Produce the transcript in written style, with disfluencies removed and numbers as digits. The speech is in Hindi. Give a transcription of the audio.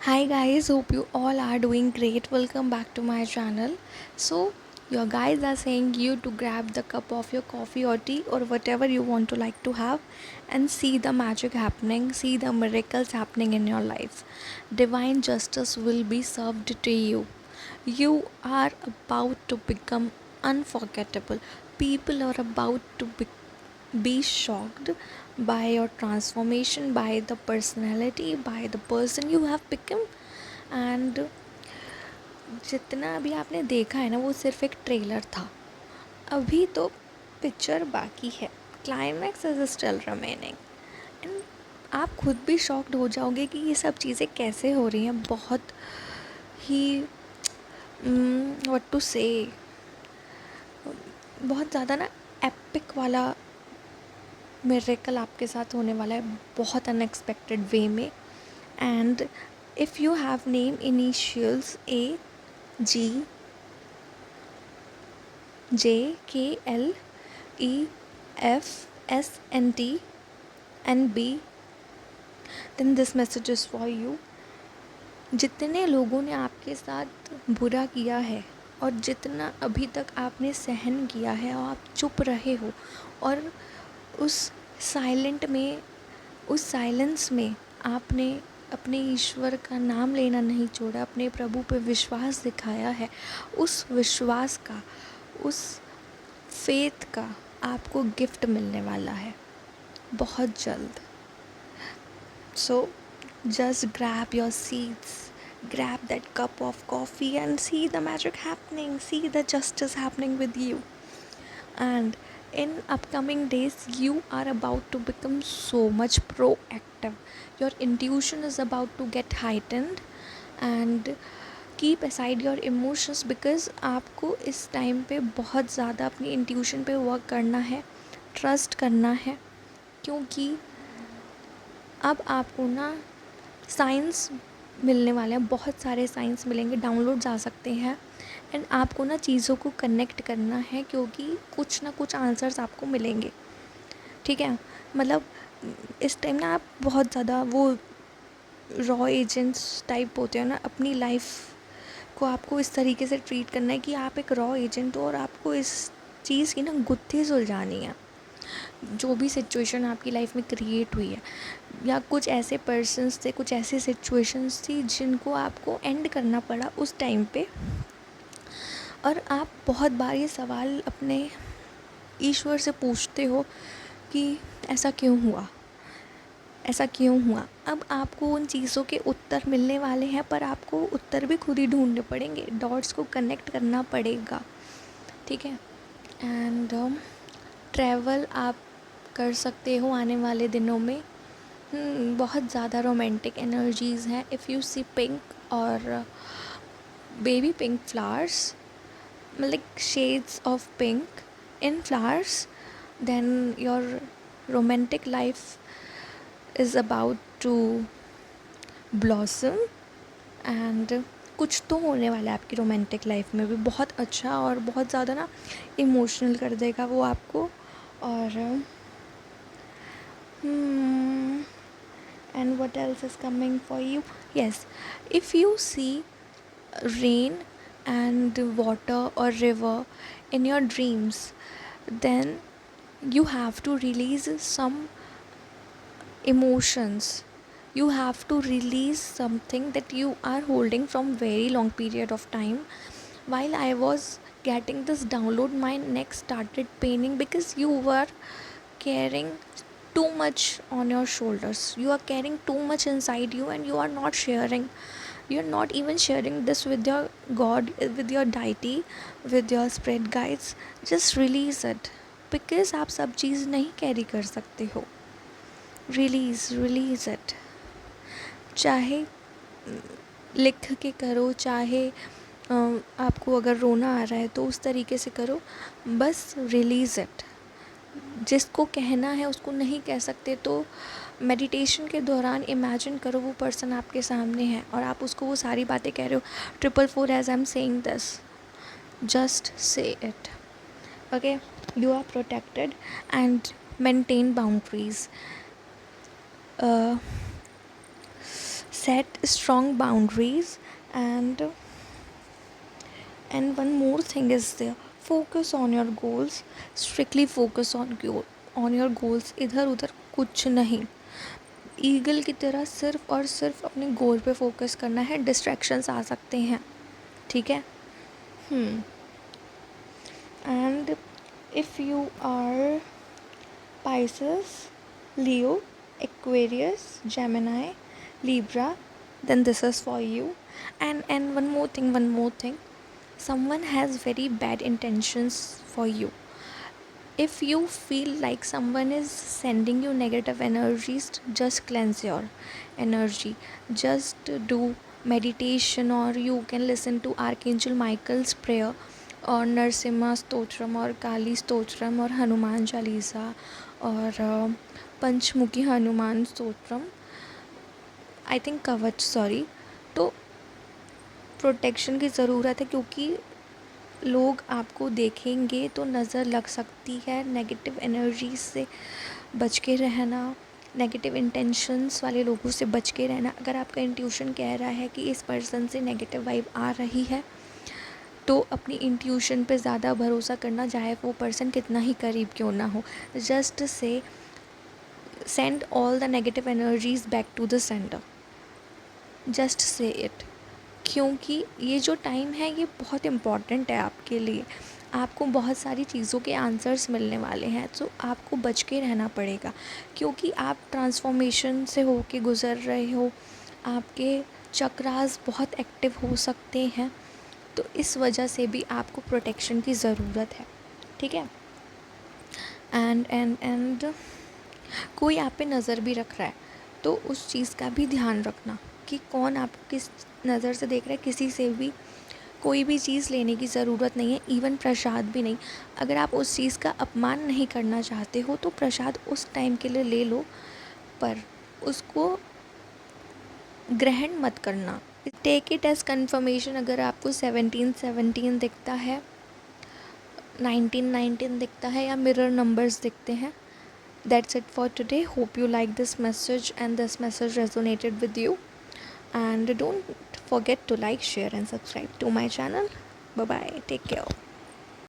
Hi guys, hope you all are doing great. Welcome back to my channel. So, your guys are saying you to grab the cup of your coffee or tea or whatever you want to like to have and see the magic happening, see the miracles happening in your life. Divine justice will be served to you. You are about to become unforgettable. People are about to be shocked by your transformation, by the personality, by the person you have become. And जितना अभी आपने देखा है ना वो सिर्फ एक ट्रेलर था. अभी तो पिक्चर बाकी है. Climax is still remaining. And आप खुद भी शॉक्ड हो जाओगे कि ये सब चीज़ें कैसे हो रही हैं. बहुत ही व्हाट टू से, बहुत ज़्यादा ना एपिक वाला मिरेकल आपके साथ होने वाला है, बहुत अनएक्सपेक्टेड वे में. And if you have name initials AGJKLEFSNT and B, then this message is for you. जितने लोगों ने आपके साथ बुरा किया है और जितना अभी तक आपने सहन किया है और आप चुप रहे हो और उस साइलेंस में आपने अपने ईश्वर का नाम लेना नहीं छोड़ा, अपने प्रभु पे विश्वास दिखाया है, उस विश्वास का, उस फेथ का आपको गिफ्ट मिलने वाला है बहुत जल्द. सो just grab your seats, grab that cup of coffee and see the magic happening, see the justice happening with you. And in upcoming days you are about to become so much proactive. Your intuition is about to get heightened. And keep aside your emotions, because आपको इस टाइम पे बहुत ज़्यादा अपनी इंट्यूशन पे वर्क करना है, ट्रस्ट करना है. क्योंकि अब आपको ना साइंस मिलने वाले हैं, बहुत सारे साइंस मिलेंगे, डाउनलोड्स आ सकते हैं. एंड आपको ना चीज़ों को कनेक्ट करना है क्योंकि कुछ ना कुछ आंसर्स आपको मिलेंगे. ठीक है, मतलब इस टाइम ना आप बहुत ज़्यादा वो रॉ एजेंट्स टाइप होते हैं ना. अपनी लाइफ को आपको इस तरीके से ट्रीट करना है कि आप एक रॉ एजेंट हो और आपको इस चीज़ की ना गुत्थी सुलझानी है. जो भी सिचुएशन आपकी लाइफ में क्रिएट हुई है या कुछ ऐसे पर्सन्स थे, कुछ ऐसी सिचुएशंस थी जिनको आपको एंड करना पड़ा उस टाइम पे. और आप बहुत बार ये सवाल अपने ईश्वर से पूछते हो कि ऐसा क्यों हुआ, ऐसा क्यों हुआ. अब आपको उन चीज़ों के उत्तर मिलने वाले हैं, पर आपको उत्तर भी खुद ही ढूंढने पड़ेंगे, डॉट्स को कनेक्ट करना पड़ेगा. ठीक है. एंड ट्रैवल आप कर सकते हो आने वाले दिनों में. बहुत ज़्यादा रोमांटिक एनर्जीज़ हैं. इफ़ यू सी पिंक और baby pink flowers, like shades of pink in flowers, then your romantic life is about to blossom. and कुछ तो होने वाला है आपकी रोमांटिक लाइफ में भी बहुत अच्छा, और बहुत ज़्यादा ना इमोशनल कर देगा वो आपको. और and what else is coming for you? Yes, if you see rain and water or river in your dreams, then you have to release some emotions. You have to release something that you are holding from very long period of time. While I was getting this download, my neck started paining because you were carrying too much on your shoulders. You are carrying too much inside you and you are not sharing. You're not even sharing this with your God, with your deity, with your spirit guides. Just release it, because आप सब चीज़ नहीं कैरी कर सकते हो. Release it. चाहे लिख के करो, चाहे आपको अगर रोना आ रहा है तो उस तरीके से करो, बस रिलीज़ इट. जिसको कहना है उसको नहीं कह सकते तो मेडिटेशन के दौरान इमेजिन करो वो पर्सन आपके सामने है और आप उसको वो सारी बातें कह रहे हो. 444 as I am saying this, just say it. Okay, you are protected and maintain boundaries. set strong boundaries, and one more thing is there, focus on your goals, strictly focus on your goals, इधर उधर कुछ नहीं, ईगल की तरह सिर्फ और सिर्फ अपने गोल पे फोकस करना है, डिस्ट्रैक्शंस आ सकते हैं, ठीक है। And if you are Pisces, Leo, Aquarius, Gemini, Libra, then this is for you. And one more thing, someone has very bad intentions for you. If you feel like someone is sending you negative energies, just cleanse your energy. Just do meditation, or you can listen to Archangel Michael's prayer, और नरसिम्हा स्तोत्रम, और काली स्तोत्रम, और हनुमान चालीसा, और पंचमुखी हनुमान स्तोत्रम, आई थिंक कवच, सॉरी। तो प्रोटेक्शन की ज़रूरत है, क्योंकि लोग आपको देखेंगे तो नज़र लग सकती है। नेगेटिव एनर्जी से बच के रहना, नेगेटिव इंटेंशंस वाले लोगों से बच के रहना। अगर आपका इंट्यूशन कह रहा है कि इस पर्सन से नेगेटिव वाइब आ रही है, तो अपनी इंट्यूशन पे ज़्यादा भरोसा करना, चाहे वो पर्सन कितना ही करीब क्यों ना हो। Just say send all the negative energies back to the sender, just say it, क्योंकि ये जो टाइम है ये बहुत इम्पॉर्टेंट है आपके लिए। आपको बहुत सारी चीज़ों के आंसर्स मिलने वाले हैं, तो आपको बच के रहना पड़ेगा, क्योंकि आप ट्रांसफॉर्मेशन से होके गुज़र रहे हो, आपके चक्रास बहुत एक्टिव हो सकते हैं, तो इस वजह से भी आपको प्रोटेक्शन की ज़रूरत है, ठीक है। एंड कोई आप पे नज़र भी रख रहा है, तो उस चीज़ का भी ध्यान रखना कि कौन आपको किस नज़र से देख रहा है। किसी से भी कोई भी चीज़ लेने की ज़रूरत नहीं है, इवन प्रसाद भी नहीं। अगर आप उस चीज़ का अपमान नहीं करना चाहते हो तो प्रसाद उस टाइम के लिए ले लो, पर उसको ग्रहण मत करना। Take it as confirmation. अगर आपको 17 दिखता है, 19 दिखता है, या मिरर नंबर्स दिखते हैं, that's it for today. Hope you like this message and this message resonated with you, and don't forget to like, share and subscribe to my channel. Bye bye, take care.